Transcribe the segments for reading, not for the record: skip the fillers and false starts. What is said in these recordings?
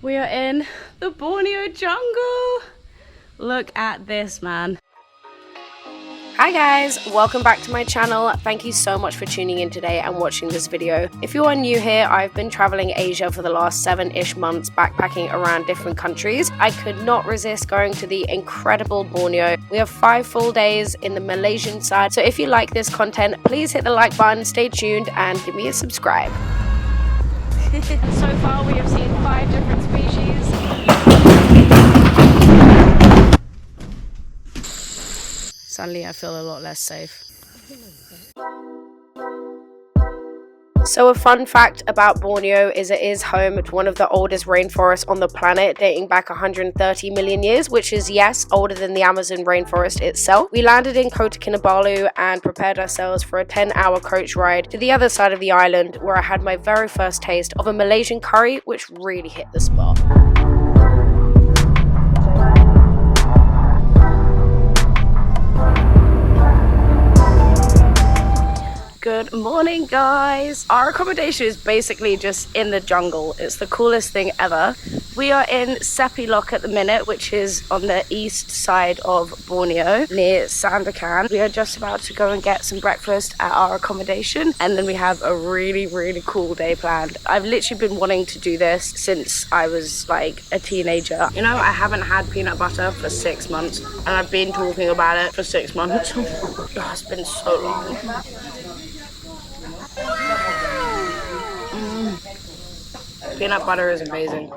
We are in the Borneo jungle. Look at this, man. Hi guys, welcome back to my channel. Thank you so much for tuning in today and watching this video. If you are new here, I've been traveling Asia for the last 7-ish months, backpacking around different countries. I could not resist going to the incredible Borneo. We have 5 full days in the Malaysian side, so if you like this content, please hit the like button, stay tuned, and give me a subscribe. So far we have seen 5 different species. Suddenly I feel a lot less safe. So a fun fact about Borneo is it is home to one of the oldest rainforests on the planet, dating back 130 million years, which is, yes, older than the Amazon rainforest itself. We landed in Kota Kinabalu and prepared ourselves for a 10-hour coach ride to the other side of the island, where I had my very first taste of a Malaysian curry, which really hit the spot. Good morning, guys. Our accommodation is basically just in the jungle. It's the coolest thing ever. We are in Sepi Lock at the minute, which is on the east side of Borneo, near Sandakan. We are just about to go and get some breakfast at our accommodation, and then we have a really cool day planned. I've literally been wanting to do this since I was like a teenager. You know, I haven't had peanut butter for 6 months, and I've been talking about it for 6 months. Oh, it's been so long. Peanut butter is amazing.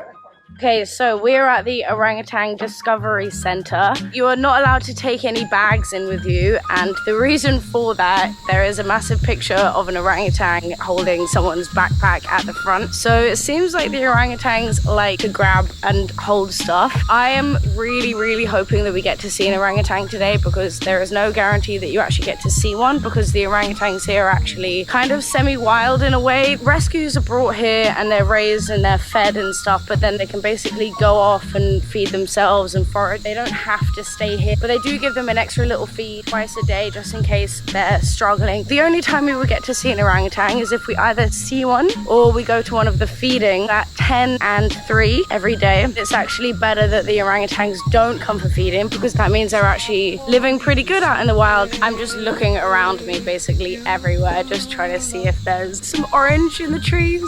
Okay, so we're at the Orangutan Discovery Center. You are not allowed to take any bags in with you, and the reason for that, there is a massive picture of an orangutan holding someone's backpack at the front. So it seems like the orangutans like to grab and hold stuff. I am really hoping that we get to see an orangutan today, because there is no guarantee that you actually get to see one, because the orangutans here are actually kind of semi-wild in a way. Rescues are brought here and they're raised and they're fed and stuff, but then they can basically go off and feed themselves and forage. They don't have to stay here, but they do give them an extra little feed twice a day just in case they're struggling. The only time we would get to see an orangutan is if we either see one or we go to one of the feeding at 10 and 3 every day. It's actually better that the orangutans don't come for feeding, because that means they're actually living pretty good out in the wild. I'm just looking around me basically everywhere, just trying to see if there's some orange in the trees.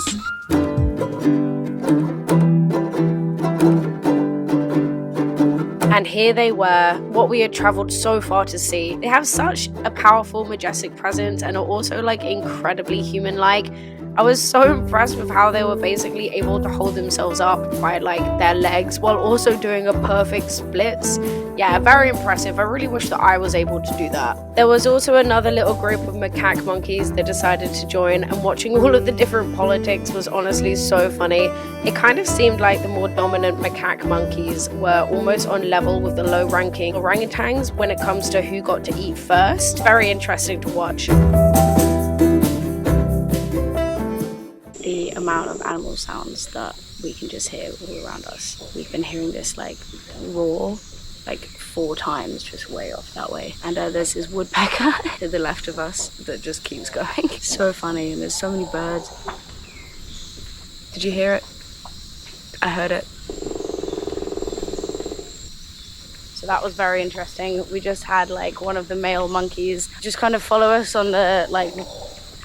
And here they were, what we had traveled so far to see. They have such a powerful, majestic presence and are also like incredibly human-like. I was so impressed with how they were basically able to hold themselves up by like their legs while also doing a perfect splits. Yeah, very impressive. I really wish that I was able to do that. There was also another little group of macaque monkeys that decided to join, and watching all of the different politics was honestly so funny. It kind of seemed like the more dominant macaque monkeys were almost on level with the low-ranking orangutans when it comes to who got to eat first. Very interesting to watch. The amount of animal sounds that we can just hear all around us. We've been hearing this like roar like 4 times just way off that way. And there's this woodpecker to the left of us that just keeps going. It's so funny, and there's so many birds. Did you hear it? I heard it. So that was very interesting. We just had like one of the male monkeys just kind of follow us on the like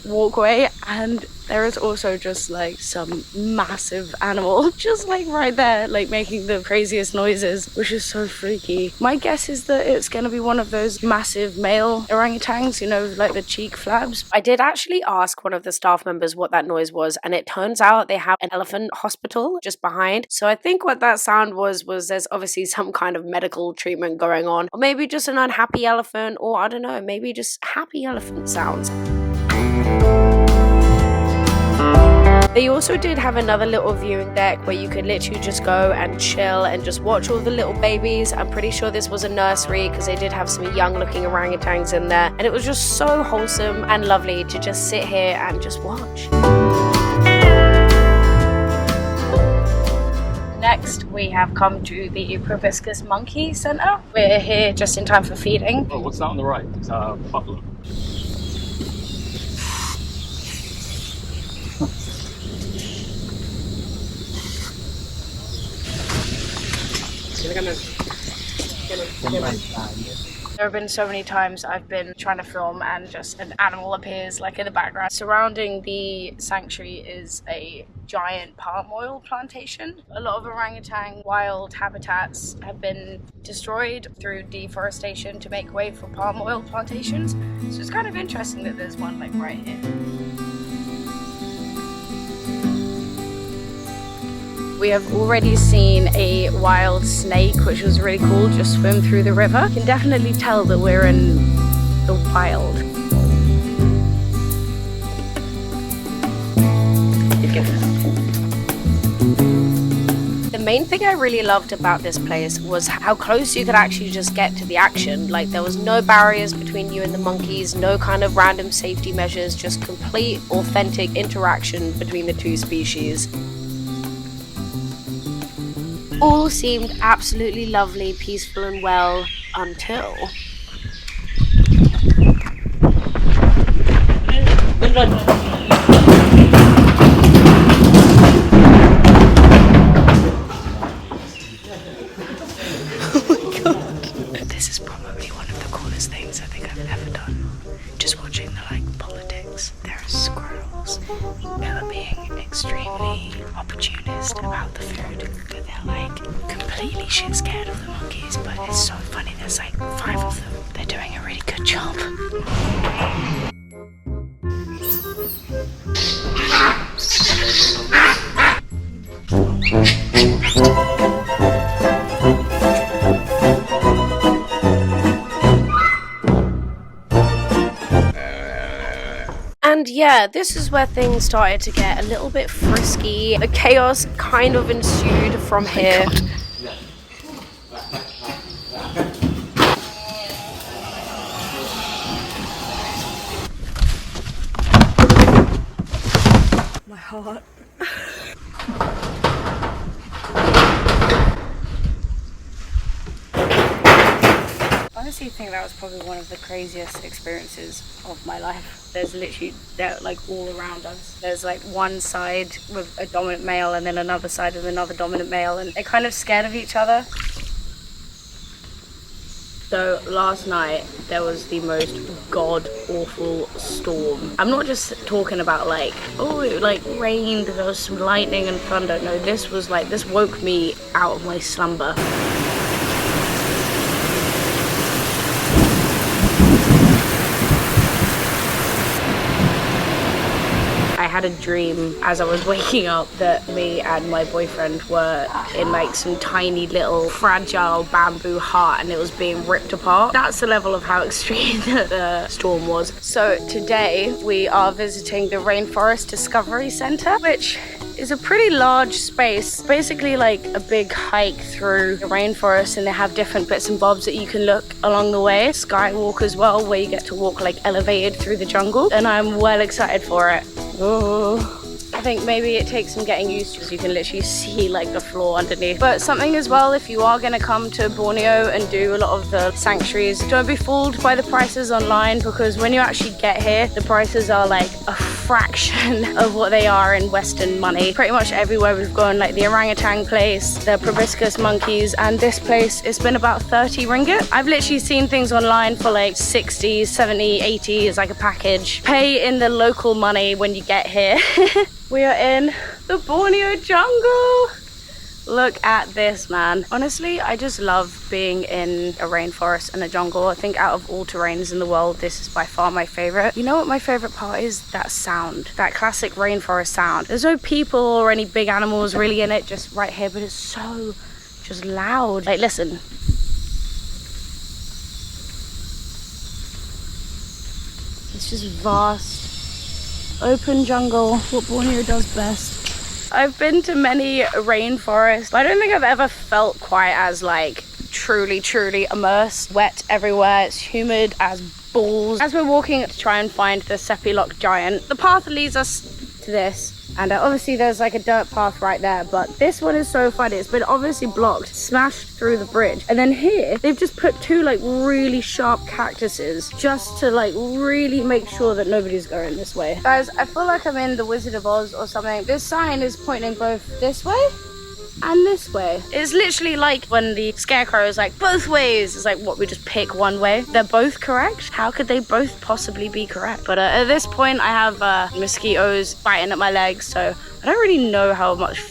walkway, and there is also just like some massive animal just like right there, like making the craziest noises, which is so freaky. My guess is that it's going to be one of those massive male orangutans, you know, like the cheek flaps. I did actually ask one of the staff members what that noise was, and it turns out they have an elephant hospital just behind. So I think what that sound was there's obviously some kind of medical treatment going on, or maybe just an unhappy elephant, or I don't know, maybe just happy elephant sounds. They also did have another little viewing deck where you could literally just go and chill and just watch all the little babies. I'm pretty sure this was a nursery, because they did have some young looking orangutans in there, and it was just so wholesome and lovely to just sit here and just watch. Next, we have come to the Proboscis Monkey Center. We're here just in time for feeding. Oh, what's that on the right? It's a buffalo. There have been so many times I've been trying to film and just an animal appears like in the background. Surrounding the sanctuary is a giant palm oil plantation. A lot of orangutan wild habitats have been destroyed through deforestation to make way for palm oil plantations. So it's kind of interesting that there's one like right here. We have already seen a wild snake, which was really cool, just swim through the river. You can definitely tell that we're in the wild. The main thing I really loved about this place was how close you could actually just get to the action. Like, there was no barriers between you and the monkeys, no kind of random safety measures, just complete, authentic interaction between the two species. All seemed absolutely lovely, peaceful and well until... Oh my god. This is probably one of the coolest things I think I've ever done. Just watching the politics. There are squirrels that are being extremely opportunist about the food. They're completely shit scared of the monkeys, but it's so funny. There's 5 of them. They're doing a really good job. And yeah, this is where things started to get a little bit frisky. The chaos kind of ensued from here. My heart. I honestly think that was probably one of the craziest experiences of my life. There's literally, they're all around us. There's one side with a dominant male and then another side with another dominant male, and they're kind of scared of each other. So last night there was the most god-awful storm. I'm not just talking about it rained, there was some lightning and thunder. No, this was this woke me out of my slumber. I had a dream as I was waking up that me and my boyfriend were in some tiny little fragile bamboo hut and it was being ripped apart. That's the level of how extreme the storm was. So today we are visiting the Rainforest Discovery Center, which is a pretty large space. Basically a big hike through the rainforest, and they have different bits and bobs that you can look along the way. Skywalk as well, where you get to walk elevated through the jungle, and I'm well excited for it. Oh. I think maybe it takes some getting used to, because you can literally see the floor underneath. But something as well, if you are going to come to Borneo and do a lot of the sanctuaries, don't be fooled by the prices online, because when you actually get here, the prices are a fraction of what they are in Western money. Pretty much everywhere we've gone, the orangutan place, the proboscis monkeys, and this place, it's been about 30 ringgit. I've literally seen things online for 60, 70, 80 as a package. Pay in the local money when you get here. We are in the Borneo jungle. Look at this, man. Honestly, I just love being in a rainforest and a jungle. I think out of all terrains in the world, this is by far my favorite. You know what my favorite part is? That sound, that classic rainforest sound. There's no people or any big animals really in it, just right here, but it's so just loud. Listen. It's just vast. Open jungle, what Borneo does best. I've been to many rainforests, but I don't think I've ever felt quite as truly immersed. Wet everywhere, it's humid as balls. As we're walking to try and find the Sepilok giant, the path leads us to this. And obviously there's a dirt path right there, but this one is so funny. It's been obviously blocked, smashed through the bridge. And then here, they've just put 2 really sharp cactuses just to really make sure that nobody's going this way. Guys, I feel like I'm in the Wizard of Oz or something. This sign is pointing both this way and this way. It's literally like when the scarecrow is like both ways. It's like, what, we just pick one way? They're both correct? How could they both possibly be correct? But at this point I have mosquitoes biting at my legs, so I don't really know how much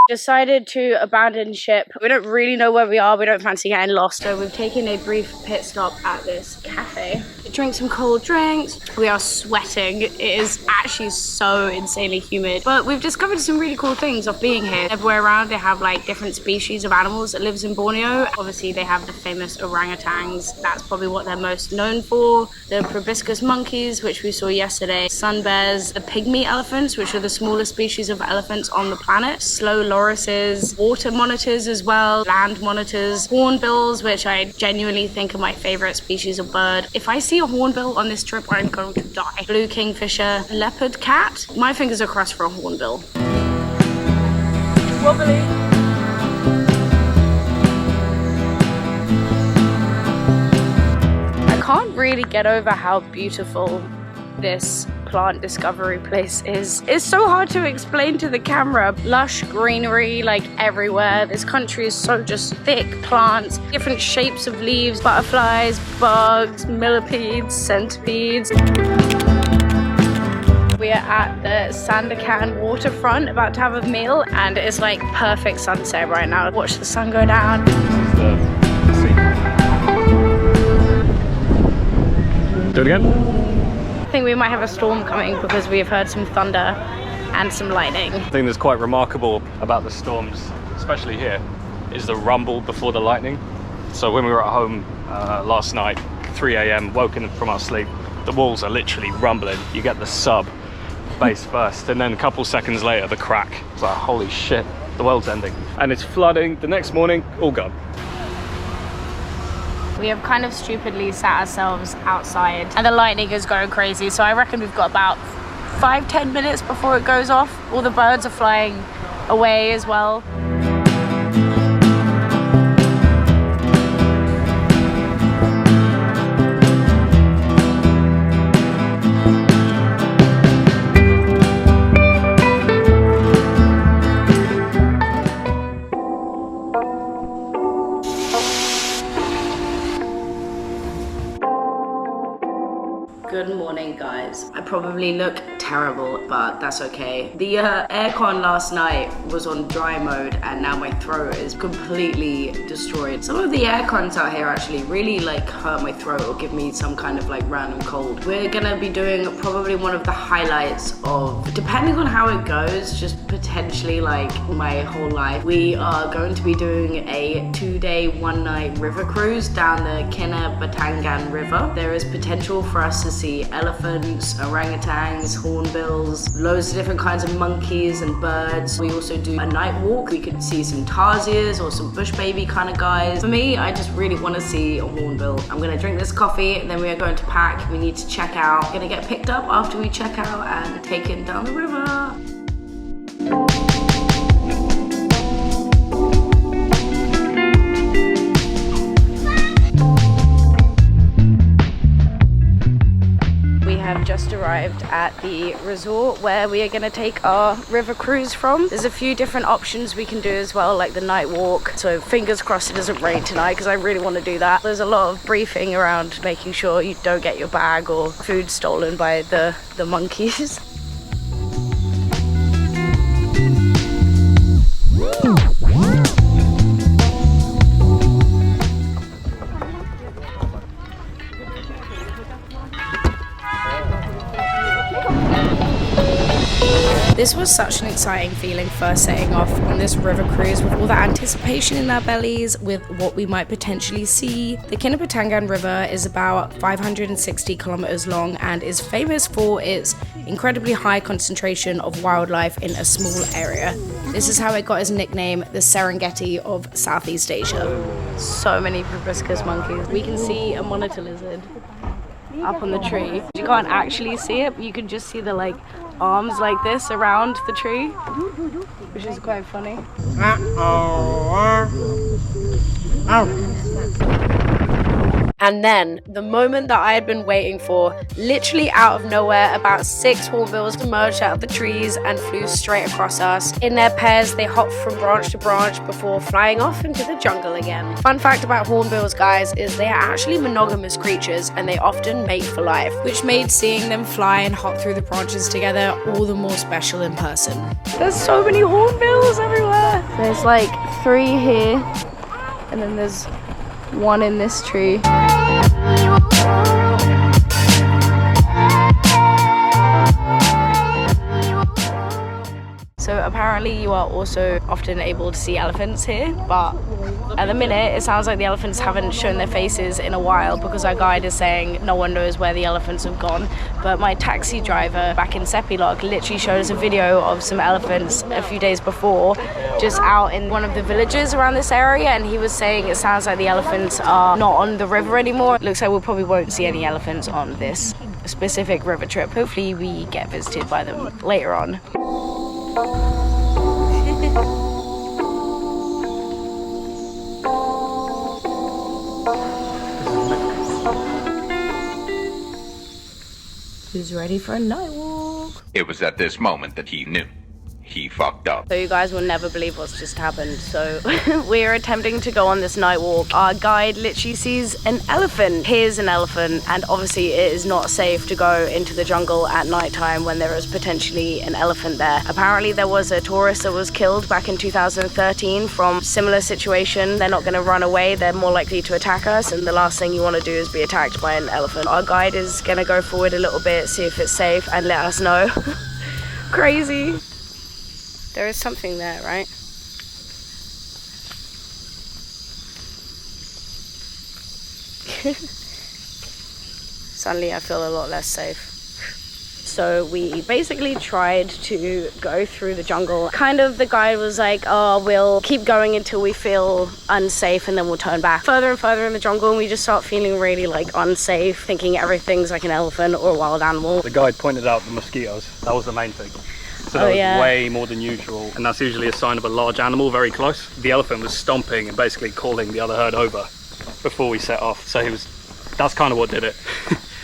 Decided to abandon ship. We don't really know where we are. We don't fancy getting lost. So we've taken a brief pit stop at this cafe to drink some cold drinks. We are sweating. It is actually so insanely humid. But we've discovered some really cool things of being here. Everywhere around they have like different species of animals that lives in Borneo. Obviously they have the famous orangutans. That's probably what they're most known for. The proboscis monkeys, which we saw yesterday. Sun bears, the pygmy elephants, which are the smallest species of elephants on the planet. Slow lorises, water monitors as well, land monitors, hornbills, which I genuinely think are my favorite species of bird. If I see a hornbill on this trip, I'm going to die. Blue kingfisher, leopard cat. My fingers are crossed for a hornbill. Wobbly. I can't really get over how beautiful this plant discovery place is. It's so hard to explain to the camera. Lush greenery like everywhere. This country is so just thick plants, different shapes of leaves, butterflies, bugs, millipedes, centipedes. We are at the Sandakan waterfront, about to have a meal, and it's like perfect sunset right now. Watch the sun go down. Do it again. I think we might have a storm coming because we have heard some thunder and some lightning. The thing that's quite remarkable about the storms, especially here, is the rumble before the lightning. So when we were at home last night, 3 a.m, woken from our sleep, the walls are literally rumbling. You get the sub bass first, and then a couple seconds later, the crack. It's like, holy shit, the world's ending. And it's flooding. The next morning, all gone. We have kind of stupidly sat ourselves outside and the lightning is going crazy, so I reckon we've got about 5-10 minutes before it goes off. All the birds are flying away as well. Good morning, guys. I probably look terrible, but that's okay. The aircon last night was on dry mode and now my throat is completely destroyed. Some of the aircons out here actually really like hurt my throat or give me some kind of like random cold. We're gonna be doing probably one of the highlights of, depending on how it goes, just potentially like my whole life. We are going to be doing a 2-day, 1-night river cruise down the Kinabatangan River. There is potential for us to see elephants, orangutans, hornbills, loads of different kinds of monkeys and birds. We also do a night walk. We could see some tarsiers or some bush baby kind of guys. For me, I just really want to see a hornbill. I'm gonna drink this coffee and then we are going to pack. We need to check out. We're gonna get picked up after we check out and taken down the river. Just arrived at the resort where we are going to take our river cruise from. There's a few different options we can do as well, like the night walk, so fingers crossed it doesn't rain tonight because I really want to do that. There's a lot of briefing around making sure you don't get your bag or food stolen by the monkeys. This was such an exciting feeling first setting off on this river cruise with all that anticipation in our bellies with what we might potentially see. The Kinabatangan River is about 560 kilometers long and is famous for its incredibly high concentration of wildlife in a small area. This is how it got its nickname, the Serengeti of Southeast Asia. So many proboscis monkeys. We can see a monitor lizard up on the tree. You can't actually see it, but you can just see the like arms like this around the tree, which is quite funny. And then, the moment that I had been waiting for, literally out of nowhere, about 6 hornbills emerged out of the trees and flew straight across us. In their pairs, they hopped from branch to branch before flying off into the jungle again. Fun fact about hornbills, guys, is they are actually monogamous creatures and they often mate for life, which made seeing them fly and hop through the branches together all the more special in person. There's so many hornbills everywhere. There's like 3 here, and then there's 1 in this tree. So apparently you are also often able to see elephants here, but at the minute it sounds like the elephants haven't shown their faces in a while because our guide is saying no one knows where the elephants have gone. But my taxi driver back in Sepilok literally showed us a video of some elephants a few days before, just out in one of the villages around this area, and he was saying it sounds like the elephants are not on the river anymore. It looks like we probably won't see any elephants on this specific river trip. Hopefully we get visited by them later on. Who's ready for a night walk? It was at this moment that he knew. He fucked up. So you guys will never believe what's just happened. So we're attempting to go on this night walk. Our guide literally sees an elephant. Here's an elephant, and obviously it is not safe to go into the jungle at night time when there is potentially an elephant there. Apparently there was a tourist that was killed back in 2013 from similar situation. They're not going to run away, they're more likely to attack us, and the last thing you want to do is be attacked by an elephant. Our guide is going to go forward a little bit, see if it's safe, and let us know. Crazy. There is something there, right? Suddenly I feel a lot less safe. So we basically tried to go through the jungle. Kind of the guide was like, oh, we'll keep going until we feel unsafe and then we'll turn back. Further and further in the jungle, and we just start feeling really like unsafe, thinking everything's like an elephant or a wild animal. The guide pointed out the mosquitoes. That was the main thing. So that was way more than usual, and that's usually a sign of a large animal very close. The elephant was stomping and basically calling the other herd over before we set off, so that's kind of what did it.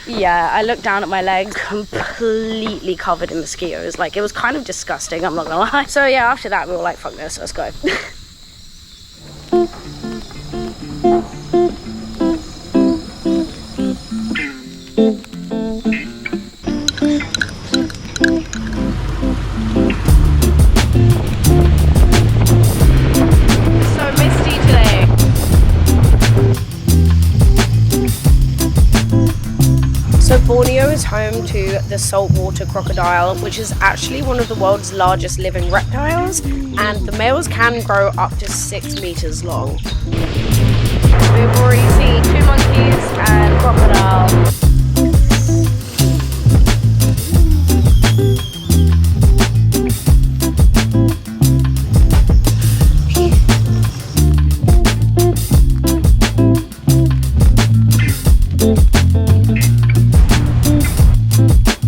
Yeah, I looked down at my legs, completely covered in mosquitoes. Like, it was kind of disgusting, I'm not gonna lie. So yeah, after that we were like, fuck this, let's go. Borneo is home to the saltwater crocodile, which is actually one of the world's largest living reptiles, and the males can grow up to 6 meters long. We've already seen 2 monkeys and crocodile.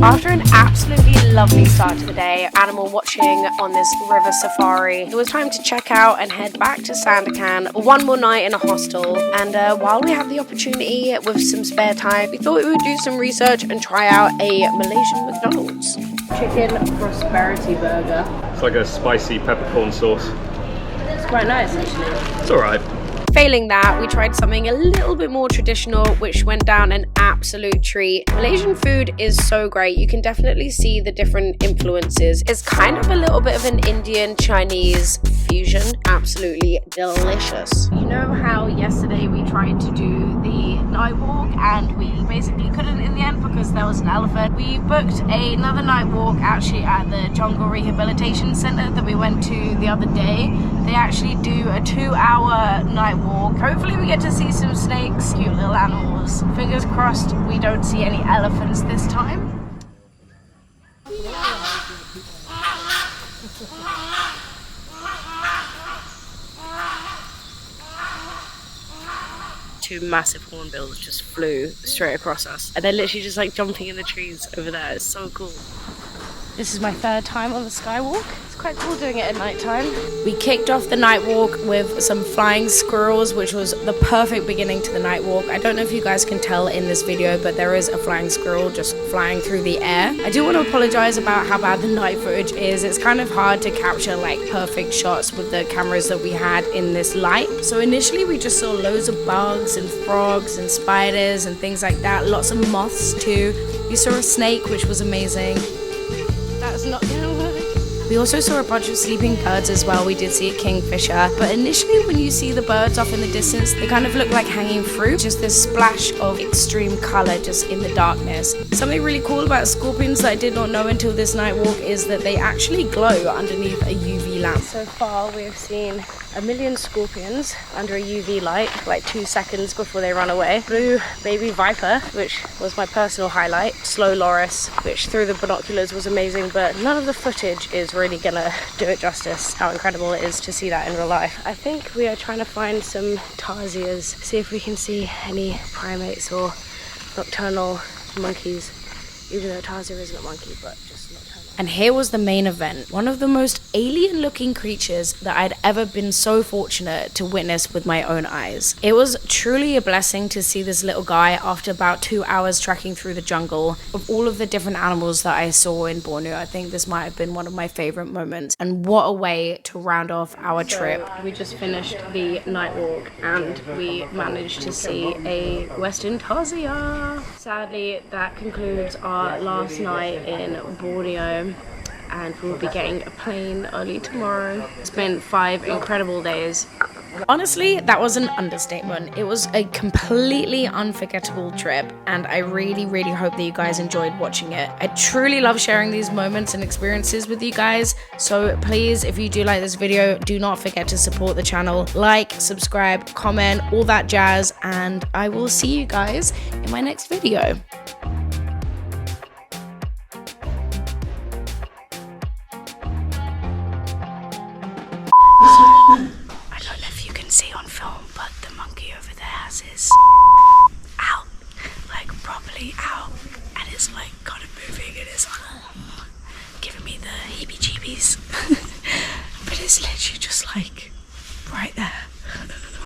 After an absolutely lovely start to the day, animal watching on this river safari, it was time to check out and head back to Sandakan for one more night in a hostel. And while we have the opportunity with some spare time, we thought we would do some research and try out a Malaysian McDonald's. Chicken prosperity burger. It's like a spicy peppercorn sauce. It's quite nice actually. It's alright. Failing that, we tried something a little bit more traditional, which went down an absolute treat. Malaysian food is so great. You can definitely see the different influences. It's kind of a little bit of an Indian Chinese fusion. Absolutely delicious. You know how yesterday we tried to do the night walk and we basically couldn't in the end because there was an elephant? We booked another night walk actually at the Jungle Rehabilitation Center that we went to the other day. They actually do a 2-hour night walk. Hopefully we get to see some snakes, cute little animals. Fingers crossed we don't see any elephants this time. Two massive hornbills just flew straight across us, and they're literally just like jumping in the trees over there. It's so cool. This is my 3rd time on the skywalk. It's quite cool doing it at night time. We kicked off the night walk with some flying squirrels, which was the perfect beginning to the night walk. I don't know if you guys can tell in this video, but there is a flying squirrel just flying through the air. I do want to apologize about how bad the night footage is. It's kind of hard to capture like perfect shots with the cameras that we had in this light. So initially we just saw loads of bugs and frogs and spiders and things like that. Lots of moths too. We saw a snake, which was amazing. That's not gonna work. We also saw a bunch of sleeping birds as well. We did see a kingfisher, but initially when you see the birds off in the distance, they kind of look like hanging fruit, just this splash of extreme color just in the darkness. Something really cool about scorpions that I did not know until this night walk is that they actually glow underneath a UV lamp. So far we've seen a million scorpions under a UV light, like 2 seconds before they run away. Blue baby viper, which was my personal highlight. Slow loris, which through the binoculars was amazing, but none of the footage is really gonna do it justice, how incredible it is to see that in real life. I think we are trying to find some tarsiers, see if we can see any primates or nocturnal monkeys, even though tarsier isn't a monkey, but just nocturnal. And here was the main event, one of the most alien looking creatures that I'd ever been so fortunate to witness with my own eyes. It was truly a blessing to see this little guy after about 2 hours trekking through the jungle. Of all of the different animals that I saw in Borneo, I think this might have been one of my favorite moments. And what a way to round off our trip. We just finished the night walk and we managed to see a western tarsier. Sadly, that concludes our last night in Borneo, and we'll be getting a plane early tomorrow. It's been 5 incredible days. Honestly, that was an understatement. It was a completely unforgettable trip, and I really, really hope that you guys enjoyed watching it. I truly love sharing these moments and experiences with you guys, so please, if you do like this video, do not forget to support the channel. Like, subscribe, comment, all that jazz, and I will see you guys in my next video. See on film, but the monkey over there has his out, like properly out, and it's like kind of moving and it's giving me the heebie-jeebies. But it's literally just like right there.